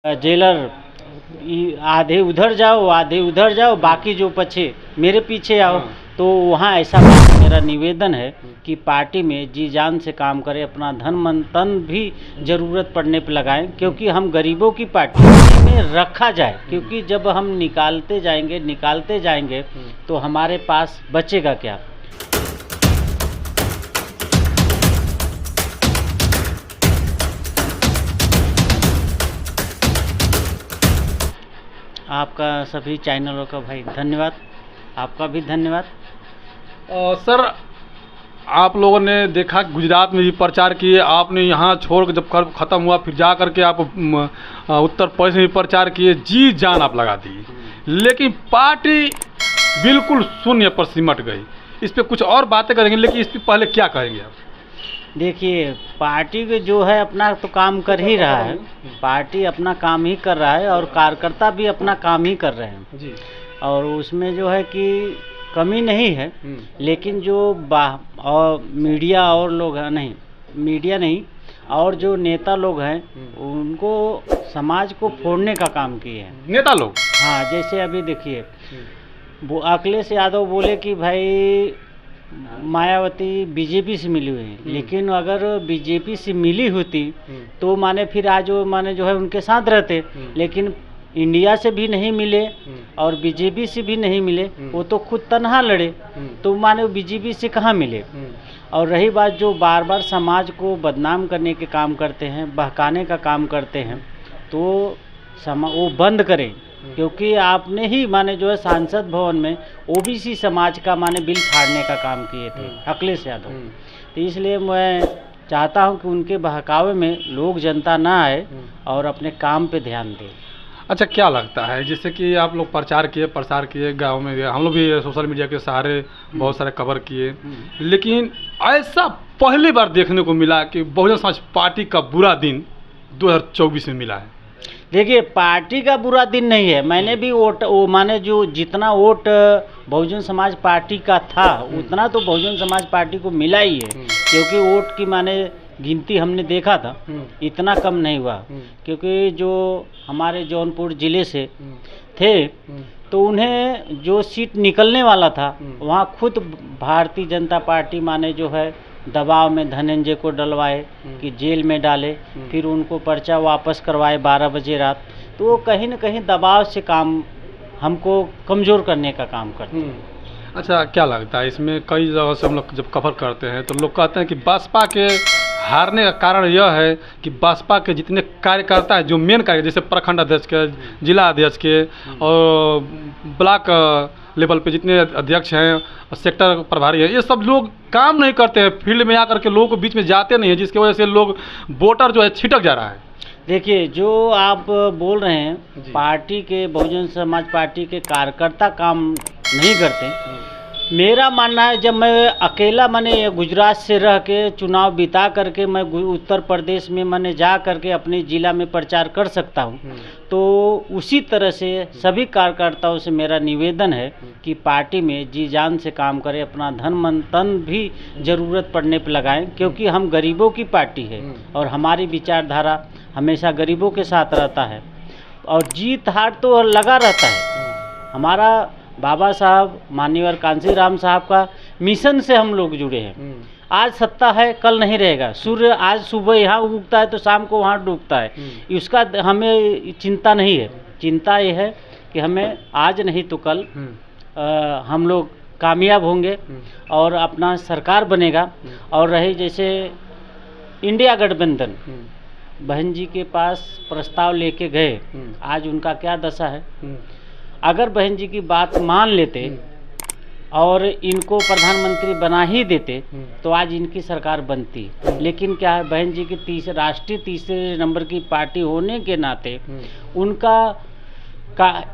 Jailer आधे उधर जाओ आधे उधर जाओ, बाकी जो बचे मेरे पीछे आओ। तो वहाँ ऐसा मेरा निवेदन है कि पार्टी में जी जान से काम करें, अपना धन मन तन भी ज़रूरत पड़ने पर लगाएं, क्योंकि हम गरीबों की पार्टी में रखा जाए। क्योंकि जब हम निकालते जाएंगे तो हमारे पास बचेगा क्या। आपका सभी चैनलों का भाई धन्यवाद, आपका भी धन्यवाद। सर, आप लोगों ने देखा गुजरात में भी प्रचार किए, आपने यहाँ छोड़ कर जब कर ख़त्म हुआ फिर जा कर के आप उत्तर प्रदेश में भी प्रचार किए, जी जान आप लगा दिए, लेकिन पार्टी बिल्कुल शून्य पर सिमट गई। इस पे कुछ और बातें करेंगे, लेकिन इस पे पहले क्या कहेंगे आप? देखिए, पार्टी के जो है अपना तो काम कर ही रहा है, पार्टी अपना काम ही कर रहा है और कार्यकर्ता भी अपना काम ही कर रहे हैं जी। और उसमें जो है कि कमी नहीं है। लेकिन जो और मीडिया और लोग हैं, नहीं मीडिया नहीं और जो नेता लोग हैं उनको समाज को फोड़ने का काम किए हैं नेता लोग। हाँ, जैसे अभी देखिए वो अखिलेश यादव बोले कि भाई मायावती बीजेपी से मिली हुई है, लेकिन अगर बीजेपी से मिली होती तो माने फिर आज वो माने जो है उनके साथ रहते, लेकिन इंडिया से भी नहीं मिले और बीजेपी से भी नहीं मिले, वो तो खुद तनहा लड़े, तो माने बीजेपी से कहाँ मिले। और रही बात जो बार बार समाज को बदनाम करने के काम करते हैं, बहकाने का काम करते हैं, तो वो बंद करें। क्योंकि आपने ही माने जो है सांसद भवन में ओबीसी समाज का माने बिल फाड़ने का काम किए थे अखिलेश यादव। तो इसलिए मैं चाहता हूं कि उनके बहकावे में लोग जनता ना आए और अपने काम पे ध्यान दें। अच्छा, क्या लगता है जैसे कि आप लोग प्रचार किए, प्रसार किए, गांव में गए, हम लोग भी सोशल मीडिया के सहारे बहुत सारे कवर किए, लेकिन ऐसा पहली बार देखने को मिला कि बहुजन समाज पार्टी का बुरा दिन 2024 में मिला है। देखिए, पार्टी का बुरा दिन नहीं है। मैंने भी वो माने जो जितना वोट बहुजन समाज पार्टी का था उतना तो बहुजन समाज पार्टी को मिला ही है, क्योंकि वोट की माने गिनती हमने देखा था, इतना कम नहीं हुआ। क्योंकि जो हमारे जौनपुर ज़िले से थे तो उन्हें जो सीट निकलने वाला था वहाँ खुद भारतीय जनता पार्टी माने जो है दबाव में धनंजय को डलवाए कि जेल में डाले, फिर उनको पर्चा वापस करवाए 12 बजे रात। तो वो कहीं न कहीं दबाव से काम हमको कमज़ोर करने का काम करते हैं। अच्छा, क्या लगता है इसमें कई जगह से हम लोग जब कवर करते हैं तो लोग कहते हैं कि बसपा के हारने का कारण यह है कि बसपा के जितने कार्यकर्ता हैं, जो मेन कार्य जैसे प्रखंड अध्यक्ष के, जिला अध्यक्ष के और ब्लॉक लेवल पे जितने अध्यक्ष हैं, सेक्टर प्रभारी हैं, ये सब लोग काम नहीं करते हैं, फील्ड में आकर के लोगों को बीच में जाते नहीं हैं, जिसकी वजह से लोग वोटर जो है छिटक जा रहा है। देखिए, जो आप बोल रहे हैं पार्टी के बहुजन समाज पार्टी के कार्यकर्ता काम नहीं करते। मेरा मानना है जब मैं अकेला मैंने गुजरात से रह के चुनाव बिता करके मैं उत्तर प्रदेश में मैंने जा करके अपने ज़िला में प्रचार कर सकता हूं, तो उसी तरह से सभी कार्यकर्ताओं से मेरा निवेदन है कि पार्टी में जी जान से काम करें, अपना धन मन तन भी ज़रूरत पड़ने पर लगाएं। क्योंकि हम गरीबों की पार्टी है और हमारी विचारधारा हमेशा गरीबों के साथ रहता है और जीत हार तो लगा रहता है। हमारा बाबा साहब माननीय कांशीराम साहब का मिशन से हम लोग जुड़े हैं। आज सत्ता है, कल नहीं रहेगा। सूर्य आज सुबह यहाँ उगता है तो शाम को वहाँ डूबता है, इसका हमें चिंता नहीं है। चिंता ये है कि हमें आज नहीं तो कल हम लोग कामयाब होंगे और अपना सरकार बनेगा। और रही जैसे इंडिया गठबंधन, बहन जी के पास प्रस्ताव लेके गए, आज उनका क्या दशा है। अगर बहन जी की बात मान लेते और इनको प्रधानमंत्री बना ही देते तो आज इनकी सरकार बनती। लेकिन क्या है, बहन जी की राष्ट्रीय तीसरे नंबर की पार्टी होने के नाते उनका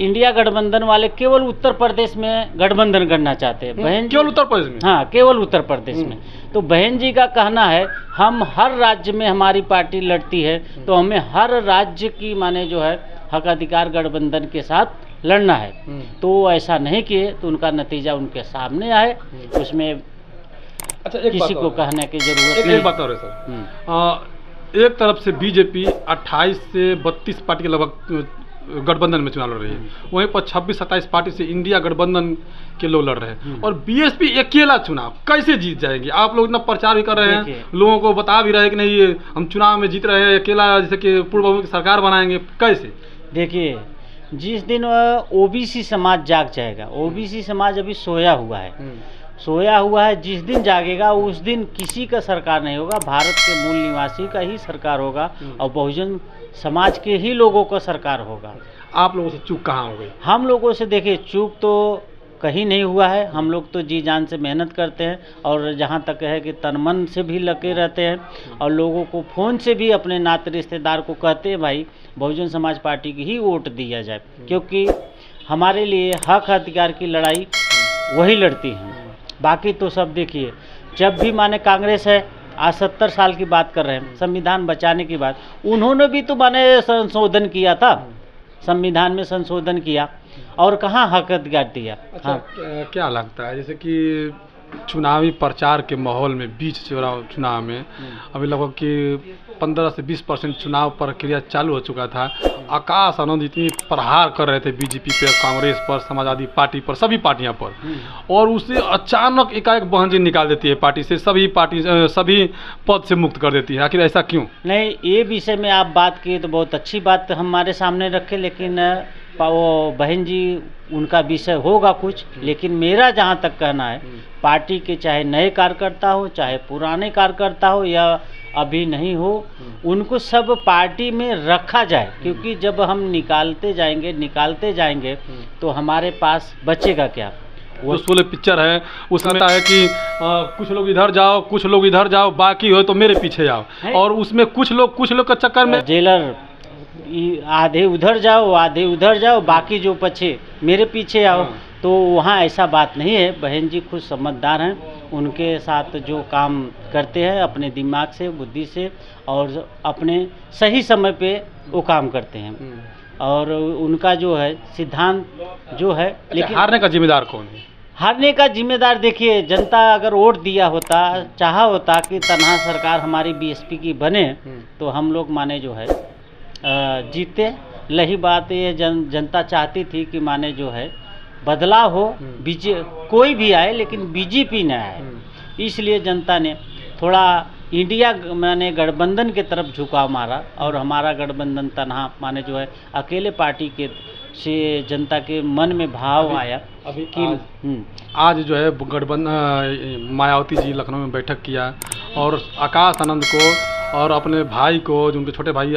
इंडिया गठबंधन वाले केवल उत्तर प्रदेश में गठबंधन करना चाहते हैं। बहन केवल उत्तर प्रदेश में? हाँ, केवल उत्तर प्रदेश में। तो बहन जी का कहना है हम हर राज्य में हमारी पार्टी लड़ती है, तो हमें हर राज्य की माने जो है हक अधिकार गठबंधन के साथ लड़ना है। तो ऐसा नहीं किए तो उनका नतीजा उनके सामने आए, उसमें अच्छा, किसी को कहने की जरूरत नहीं। एक बात और है सर, एक तरफ से बीजेपी 28 से 32 पार्टी के लगभग गठबंधन में चुनाव लड़ रही है, वहीं पर 26-27 पार्टी से इंडिया गठबंधन के लोग लड़ रहे हैं, और बीएसपी अकेला चुनाव कैसे जीत जाएंगे? आप लोग इतना प्रचार भी कर रहे हैं, लोगों को बता भी रहे हैं कि नहीं ये हम चुनाव में जीत रहे हैं, अकेला जैसे कि पूर्व बहुमत की सरकार बनाएंगे, कैसे? देखिए, जिस दिन ओबीसी समाज जाग जाएगा, ओबीसी समाज अभी सोया हुआ है, जिस दिन जागेगा उस दिन किसी का सरकार नहीं होगा, भारत के मूल निवासी का ही सरकार होगा और बहुजन समाज के ही लोगों का सरकार होगा। आप लोगों से चूक कहाँ हो गई? हम लोगों से देखिए, चूक तो कहीं नहीं हुआ है, हम लोग तो जी जान से मेहनत करते हैं, और जहाँ तक है कि तन मन से भी लगे रहते हैं, और लोगों को फ़ोन से भी अपने नाते रिश्तेदार को कहते हैं भाई बहुजन समाज पार्टी की ही वोट दिया जाए, क्योंकि हमारे लिए हक अधिकार की लड़ाई वही लड़ती हैं। बाकी तो सब देखिए, जब भी माने कांग्रेस है, आज 70 साल की बात कर रहे हैं, संविधान बचाने की बात, उन्होंने भी तो माने संशोधन किया था, संविधान में संशोधन किया, और कहाँ हक अधिकार दिया। अच्छा, हाँ। क्या लगता है जैसे कि चुनावी प्रचार के माहौल में बीच चुनाव में अभी लगभग कि 15 से 20% चुनाव प्रक्रिया चालू हो चुका था, आकाश आनंद इतनी प्रहार कर रहे थे बीजेपी पर, कांग्रेस पर, समाजवादी पार्टी पर, सभी पार्टियां पर, और उसे अचानक एकाएक बहन जी निकाल देती है पार्टी से, सभी पद से मुक्त कर देती है। आखिर ऐसा क्यों? नहीं, ये विषय में आप बात किए तो बहुत अच्छी बात हमारे सामने रखे, लेकिन वो बहन जी उनका विषय होगा कुछ, लेकिन मेरा जहाँ तक कहना है, पार्टी के चाहे नए कार्यकर्ता हो, चाहे पुराने कार्यकर्ता हो, या अभी नहीं हो, उनको सब पार्टी में रखा जाए, क्योंकि जब हम निकालते जाएंगे तो हमारे पास बचेगा क्या? वो 16 पिक्चर है, उसमें आता है कि कुछ लोग इधर जाओ, कुछ लोग इधर जाओ, बाकी हो तो मेरे पीछे जाओ, और उसमें कुछ लोग का चक्कर में जेलर आधे उधर जाओ, बाकी जो बचे मेरे पीछे आओ। तो वहाँ ऐसा बात नहीं है, बहन जी खुद समझदार हैं, उनके साथ जो काम करते हैं अपने दिमाग से, बुद्धि से, और अपने सही समय पे वो काम करते हैं, और उनका जो है सिद्धांत जो है। लेकिन हारने का जिम्मेदार कौन है? हारने का जिम्मेदार देखिए, जनता अगर वोट दिया होता, चाहा होता कि तनहा सरकार हमारी बीएसपी की बने, तो हम लोग माने जो है जीते। लही बात ये जनता चाहती थी कि माने जो है बदलाव हो, कोई भी आए लेकिन बीजेपी न आए, इसलिए जनता ने थोड़ा इंडिया माने गठबंधन के तरफ झुकाव मारा, और हमारा गठबंधन तनहा माने जो है अकेले पार्टी के से जनता के मन में भाव आया अभी कि आज जो है गठबंधन मायावती जी लखनऊ में बैठक किया, और आकाश आनंद को और अपने भाई को, जो उनके छोटे भाई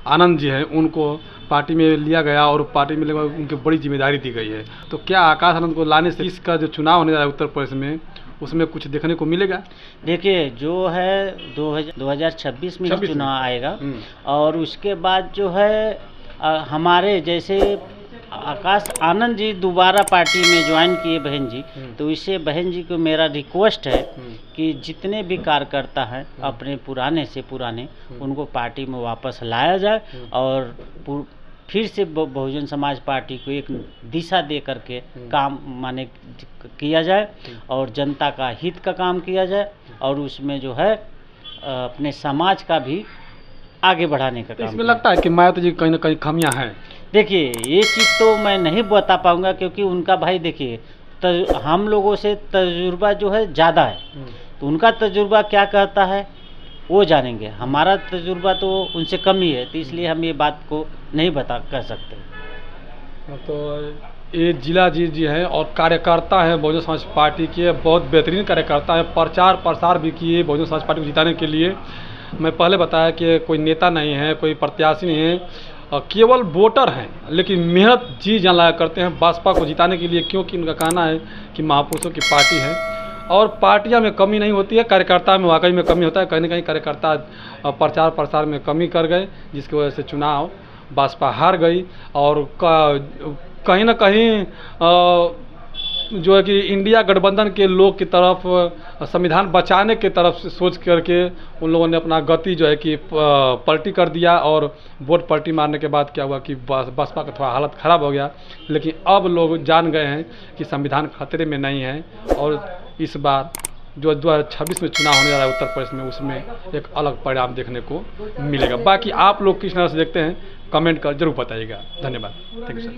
आनंद जी हैं, उनको पार्टी में लिया गया, और पार्टी में उनकी बड़ी जिम्मेदारी दी गई है। तो क्या आकाश आनंद को लाने से इसका जो चुनाव होने जा रहा है उत्तर प्रदेश में, उसमें कुछ देखने को मिलेगा? देखिए, जो है 2026 में चुनाव आएगा, और उसके बाद जो है हमारे जैसे आकाश आनंद जी दोबारा पार्टी में ज्वाइन किए बहन जी, तो इससे बहन जी को मेरा रिक्वेस्ट है कि जितने भी कार्यकर्ता हैं अपने पुराने से पुराने, उनको पार्टी में वापस लाया जाए, और फिर से बहुजन समाज पार्टी को एक दिशा दे करके काम माने किया जाए, और जनता का हित का काम किया जाए, और उसमें जो है अपने समाज का भी आगे बढ़ाने का काम। इसमें लगता है कि मायावती जी कहीं ना कहीं खामियां हैं। देखिए, ये चीज़ तो मैं नहीं बता पाऊंगा, क्योंकि उनका भाई देखिए हम लोगों से तजुर्बा जो है ज़्यादा है, तो उनका तजुर्बा क्या कहता है वो जानेंगे, हमारा तजुर्बा तो उनसे कम ही है, तो इसलिए हम ये बात को नहीं कह सकते। तो ये जिला जी हैं, और कार्यकर्ता हैं बहुजन समाज पार्टी के, बहुत बेहतरीन कार्यकर्ता हैं, प्रचार प्रसार भी किए बहुजन समाज पार्टी को जिताने के लिए। मैं पहले बताया कि कोई नेता नहीं है, कोई प्रत्याशी नहीं है, केवल वोटर हैं, लेकिन मेहनत जी जान लगा करते हैं बसपा को जिताने के लिए, क्योंकि उनका कहना है कि महापुरुषों की पार्टी है, और पार्टियां में कमी नहीं होती है, कार्यकर्ता में वाकई में कमी होता है। कहीं ना कहीं कार्यकर्ता प्रचार प्रसार में कमी कर गए, जिसकी वजह से चुनाव बसपा हार गई, और कहीं ना कहीं जो है कि इंडिया गठबंधन के लोग की तरफ, संविधान बचाने के तरफ से सोच करके उन लोगों ने अपना गति जो है कि पलटी कर दिया, और वोट पलटी मारने के बाद क्या हुआ कि बसपा का थोड़ा हालत ख़राब हो गया। लेकिन अब लोग जान गए हैं कि संविधान खतरे में नहीं है, और इस बार जो 2026 में चुनाव होने जा रहा है उत्तर प्रदेश में, उसमें एक अलग परिणाम देखने को मिलेगा। बाकी आप लोग किस तरह से देखते हैं कमेंट कर जरूर बताइएगा। धन्यवाद। Thank you sir.